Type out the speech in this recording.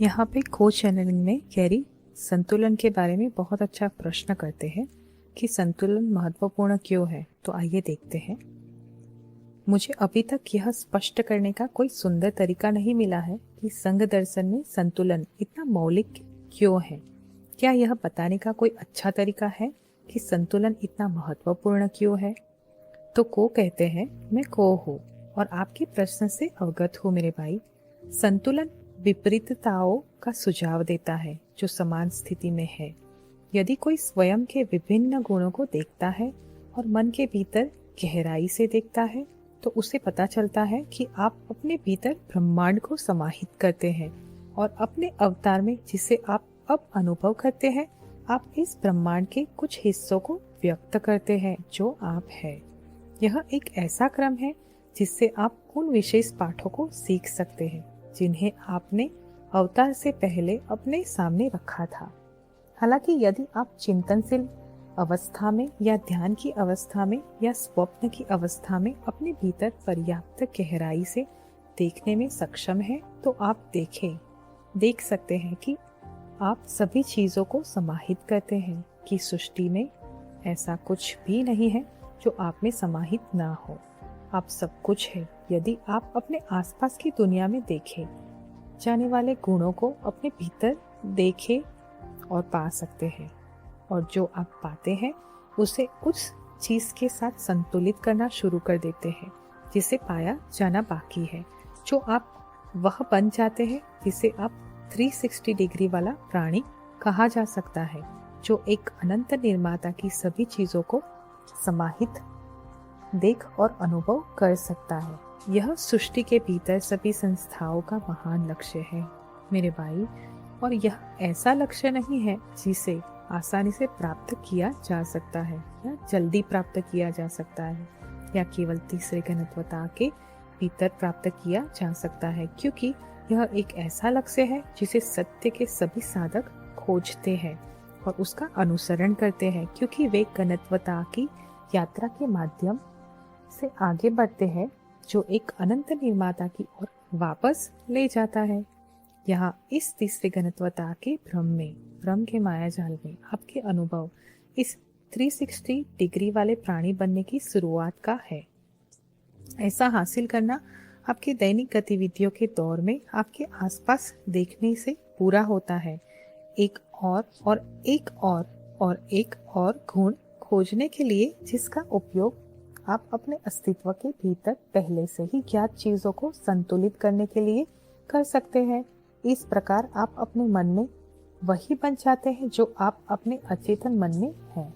यहाँ पे coach channelling में कैरी संतुलन के बारे में बहुत अच्छा प्रश्न करते हैं कि संतुलन महत्वपूर्ण क्यों है। तो आइए देखते हैं। मुझे अभी तक यह स्पष्ट करने का कोई सुंदर तरीका नहीं मिला है कि संघ दर्शन में संतुलन इतना मौलिक क्यों है। क्या यह बताने का कोई अच्छा तरीका है कि संतुलन इतना महत्वपूर्ण क्यों है? तो को कहते हैं, मैं को हूँ और आपके प्रश्न से अवगत हूँ मेरे भाई। संतुलन विपरीतताओं का सुझाव देता है जो समान स्थिति में है। यदि कोई स्वयं के विभिन्न गुणों को देखता है और मन के भीतर गहराई से देखता है तो उसे पता चलता है कि आप अपने भीतर ब्रह्मांड को समाहित करते हैं और अपने अवतार में जिसे आप अब अनुभव करते हैं, आप इस ब्रह्मांड के कुछ हिस्सों को व्यक्त करते हैं जो आप हैं। यह एक ऐसा क्रम है जिससे आप उन विशेष पाठों को सीख सकते हैं जिन्हें आपने अवतार से पहले अपने सामने रखा था। हालांकि यदि आप चिंतनशील अवस्था में या ध्यान की अवस्था में या स्वप्न की अवस्था में अपने भीतर पर्याप्त गहराई से देखने में सक्षम हैं, तो आप देख सकते हैं कि आप सभी चीजों को समाहित करते हैं कि सृष्टि में ऐसा कुछ भी नहीं है जो आप में समाहित ना हो। आप सब कुछ है। यदि आप अपने आसपास की दुनिया में देखे जाने वाले गुणों को अपने भीतर देखें और पा सकते हैं, और जो आप पाते हैं उसे उस चीज के साथ संतुलित करना शुरू कर देते हैं जिसे पाया जाना बाकी है। जो आप वह बन जाते हैं जिसे आप 360 डिग्री वाला प्राणी कहा जा सकता है, जो एक अनंत निर्माता की सभी चीजों को समाहित देख और अनुभव कर सकता है। यह सृष्टि के भीतर सभी संस्थाओं का महान लक्ष्य है मेरे भाई, और यह ऐसा लक्ष्य नहीं है जिसे आसानी से प्राप्त किया जा सकता है या जल्दी प्राप्त किया जा सकता है या केवल तीसरे घनत्वता के भीतर प्राप्त किया जा सकता है, क्योंकि यह एक ऐसा लक्ष्य है जिसे सत्य के सभी साधक खोजते हैं और उसका अनुसरण करते हैं, क्योंकि वे घनत्वता की यात्रा के माध्यम से आगे बढ़ते हैं जो एक अनंत निर्माता की ओर वापस ले जाता है। यहाँ इस तीसरे घनत्वता के भ्रम के मायाजाल में आपके अनुभव इस 360 डिग्री वाले प्राणी बनने की शुरुआत का है। ऐसा हासिल करना आपके दैनिक गतिविधियों के दौर में आपके आसपास देखने से पूरा होता है। एक और गुण खोजने के लिए जिसका उपयोग आप अपने अस्तित्व के भीतर पहले से ही ज्ञात चीजों को संतुलित करने के लिए कर सकते हैं। इस प्रकार आप अपने मन में वही बन जाते हैं जो आप अपने अचेतन मन में हैं।